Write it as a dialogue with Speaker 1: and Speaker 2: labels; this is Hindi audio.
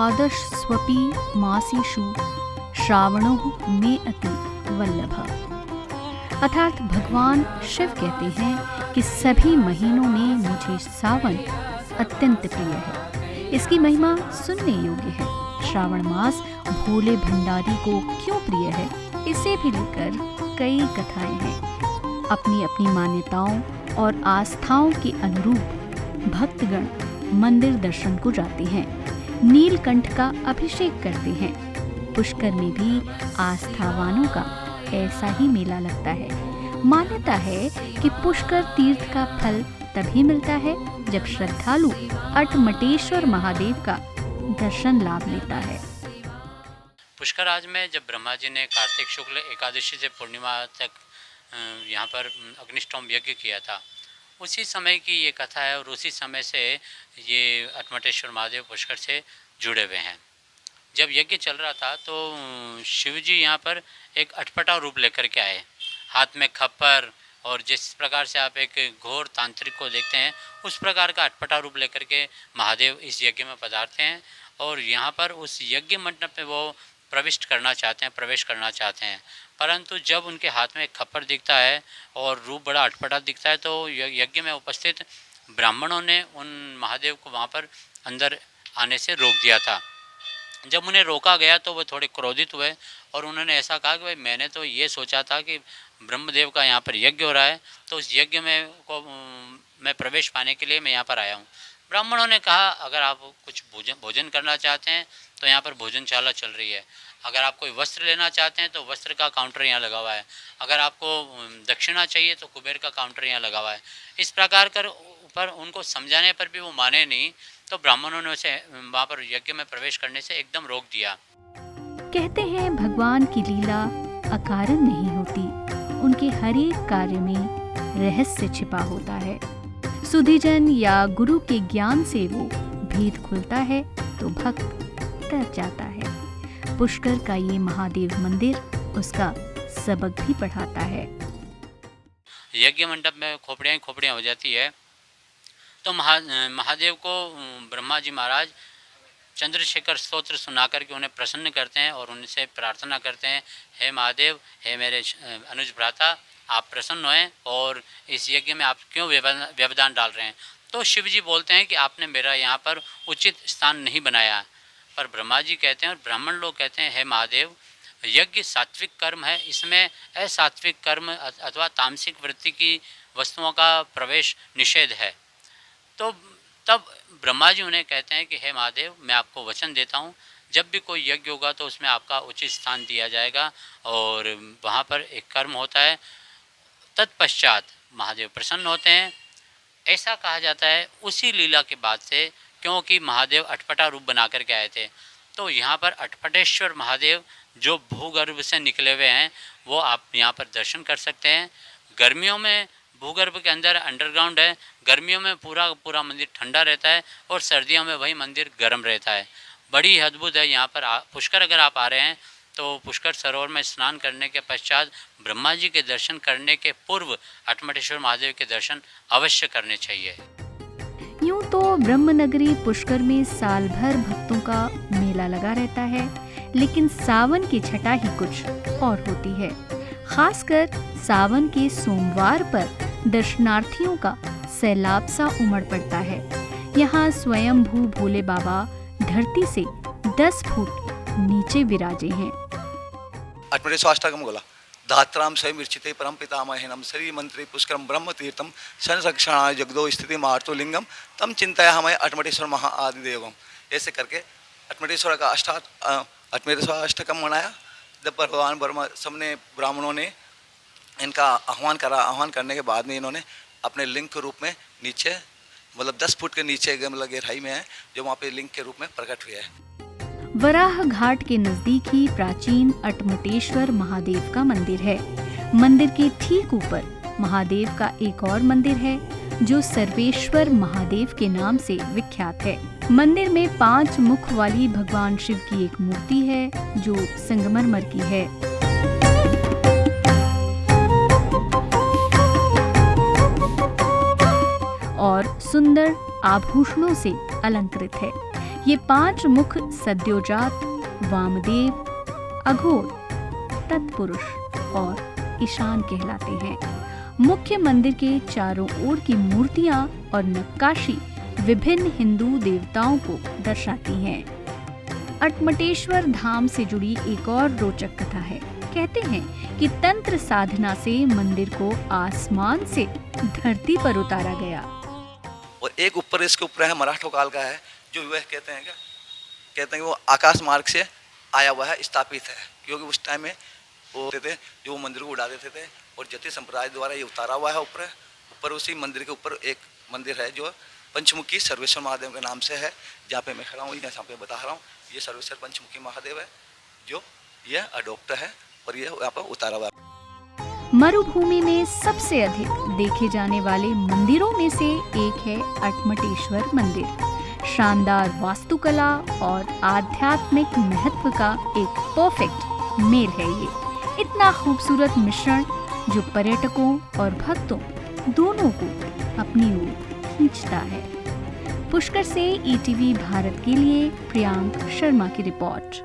Speaker 1: द्वादश स्वपि मासेषु श्रावणो में अति वल्लभ। अर्थात भगवान शिव कहते हैं कि सभी महीनों में मुझे सावन अत्यंत प्रिय है। इसकी महिमा सुनने योग्य है। श्रावण मास भोले भंडारी को क्यों प्रिय है, इसे भी लेकर कई कथाएं हैं। अपनी अपनी मान्यताओं और आस्थाओं के अनुरूप भक्तगण मंदिर दर्शन को जाते हैं, नीलकंठ का अभिषेक करते हैं। पुष्कर में भी आस्थावानों का ऐसा ही मेला लगता है। मान्यता है कि पुष्कर तीर्थ का फल तभी मिलता है जब श्रद्धालु अटमटेश्वर महादेव का दर्शन लाभ लेता है।
Speaker 2: पुष्कर आज में जब ब्रह्मा जी ने कार्तिक शुक्ल एकादशी से पूर्णिमा तक यहाँ पर अग्निष्टोम यज्ञ किया था, उसी समय की ये कथा है और उसी समय से ये अटमटेश्वर महादेव पुष्कर से जुड़े हुए हैं। जब यज्ञ चल रहा था तो शिव जी यहाँ पर एक अटपटा रूप लेकर के आए, हाथ में खप्पर, और जिस प्रकार से आप एक घोर तांत्रिक को देखते हैं उस प्रकार का अटपटा रूप लेकर के महादेव इस यज्ञ में पधारते हैं और यहाँ पर उस यज्ञ मंडप में वो प्रविष्ट करना चाहते हैं, प्रवेश करना चाहते हैं। परंतु जब उनके हाथ में एक खप्पर दिखता है और रूप बड़ा अटपटा दिखता है तो यज्ञ में उपस्थित ब्राह्मणों ने उन महादेव को वहाँ पर अंदर आने से रोक दिया था। जब उन्हें रोका गया तो वो थोड़े क्रोधित हुए और उन्होंने ऐसा कहा कि भाई मैंने तो ये सोचा था कि ब्रह्मदेव का यहाँ पर यज्ञ हो रहा है तो उस यज्ञ में को मैं प्रवेश पाने के लिए मैं यहाँ पर आया हूँ। ब्राह्मणों ने कहा अगर आप कुछ भोजन करना चाहते हैं तो यहाँ पर भोजनशाला चल रही है, अगर आप कोई वस्त्र लेना चाहते हैं तो वस्त्र का काउंटर यहाँ लगा हुआ है, अगर आपको दक्षिणा चाहिए तो कुबेर का काउंटर यहाँ लगा हुआ है। इस प्रकार कर ऊपर उनको समझाने पर भी वो माने नहीं तो ब्राह्मणों ने उसे वहाँ पर यज्ञ में प्रवेश करने से एकदम रोक दिया।
Speaker 1: कहते हैं भगवान की लीला अकारण नहीं होती, उनके हर एक कार्य में रहस्य छिपा होता है। सुधीजन या गुरु के ज्ञान से वो भेद खुलता है तो भक्त डर जाता है। पुष्कर का ये महादेव मंदिर उसका सबक भी पढ़ाता है।
Speaker 2: यज्ञ मंडप में खोपड़ियाँ हो जाती है तो महादेव को ब्रह्मा जी महाराज चंद्रशेखर स्तोत्र सुनाकर के उन्हें प्रसन्न करते हैं और उनसे प्रार्थना करते हैं, हे महादेव, हे मेरे अनुज भ्राता, आप प्रसन्न होएं और इस यज्ञ में आप क्यों व्यवधान डाल रहे हैं। तो शिव जी बोलते हैं कि आपने मेरा यहाँ पर उचित स्थान नहीं बनाया। पर ब्रह्मा जी कहते हैं और ब्राह्मण लोग कहते हैं, हे महादेव, यज्ञ सात्विक कर्म है, इसमें असात्विक कर्म अथवा तामसिक वृत्ति की वस्तुओं का प्रवेश निषेध है। तो तब ब्रह्मा जी उन्हें कहते हैं कि हे महादेव, मैं आपको वचन देता हूँ जब भी कोई यज्ञ होगा तो उसमें आपका उचित स्थान दिया जाएगा और वहाँ पर एक कर्म होता है। तत्पश्चात महादेव प्रसन्न होते हैं। ऐसा कहा जाता है उसी लीला के बाद से, क्योंकि महादेव अटपटा रूप बना कर के आए थे। तो यहाँ पर अटपटेश्वर महादेव जो भूगर्भ से निकले हुए हैं वो आप यहाँ पर दर्शन कर सकते हैं। गर्मियों में भूगर्भ के अंदर अंडरग्राउंड है, गर्मियों में पूरा मंदिर ठंडा रहता है और सर्दियों में वही मंदिर गर्म रहता है। बड़ी अद्भुत है। यहाँ पर पुष्कर अगर आप आ रहे हैं तो पुष्कर सरोवर में स्नान करने के पश्चात ब्रह्मा जी के दर्शन करने के पूर्व अटमटेश्वर महादेव के दर्शन अवश्य करने चाहिए।
Speaker 1: यूं तो ब्रह्मनगरी पुष्कर में साल भर भक्तों का मेला लगा रहता है, लेकिन सावन की छठा ही कुछ और होती है। खासकर सावन के सोमवार पर दर्शनार्थियों का सैलाब सा उमड़ पड़ता है। यहाँ स्वयंभू भोले बाबा धरती से 10 फुट नीचे विराजे हैं।
Speaker 3: अटमटेश्वराष्टकम बोला, धात्राम स्वयं विरचिते परम पितामहेनम श्री मंत्री पुष्करम ब्रह्म तीर्थम संरक्षणाय जगदो स्थिति मार्तो लिंगम तम चिंताया हमें अटमटेश्वर महा आदि देवम। ऐसे करके अटमटेश्वर का अटमटेश्वराष्टकम मनाया। जब भगवान ब्रह्मा सबने ब्राह्मणों ने इनका आह्वान करा, आह्वान करने के बाद में इन्होंने अपने लिंग के रूप में नीचे, मतलब 10 फुट के नीचे गहराई में है, जो वहाँ पे लिंग के रूप में प्रकट हुआ है।
Speaker 1: वराह घाट के नजदीक ही प्राचीन अटमटेश्वर महादेव का मंदिर है। मंदिर के ठीक ऊपर महादेव का एक और मंदिर है जो सर्वेश्वर महादेव के नाम से विख्यात है। मंदिर में 5 मुख वाली भगवान शिव की एक मूर्ति है जो संगमरमर की है। और सुंदर आभूषणों से अलंकृत है। ये 5 मुख सद्योजात, वामदेव, अघोर, तत्पुरुष और ईशान कहलाते हैं। मुख्य मंदिर के चारों ओर की मूर्तियां और नक्काशी विभिन्न हिंदू देवताओं को दर्शाती हैं। अटमटेश्वर धाम से जुड़ी एक और रोचक कथा है। कहते हैं कि तंत्र साधना से मंदिर को आसमान से धरती पर उतारा गया।
Speaker 3: और एक ऊपर इसके ऊपर है मराठों काल का है, जो वह कहते हैं कि वो आकाश मार्ग से आया हुआ है, स्थापित है, क्योंकि उस टाइम में वो थे जो मंदिर को उड़ा देते थे और जति संप्रदाय द्वारा ये उतारा हुआ है ऊपर उसी मंदिर के ऊपर एक मंदिर है जो पंचमुखी सर्वेश्वर महादेव के नाम से है, जहाँ पे मैं खड़ा हूँ, यहाँ पे बता रहा हूँ। ये सर्वेश्वर पंचमुखी महादेव है जो ये अडोप्ट है और ये यहाँ पर उतारा हुआ है।
Speaker 1: मरुभूमि में सबसे अधिक देखे जाने वाले मंदिरों में से एक है अटमटेश्वर मंदिर। शानदार वास्तुकला और आध्यात्मिक महत्व का एक परफेक्ट मेल है ये। इतना खूबसूरत मिश्रण जो पर्यटकों और भक्तों दोनों को अपनी ओर खींचता है। पुष्कर से ईटीवी भारत के लिए प्रियांक शर्मा की रिपोर्ट।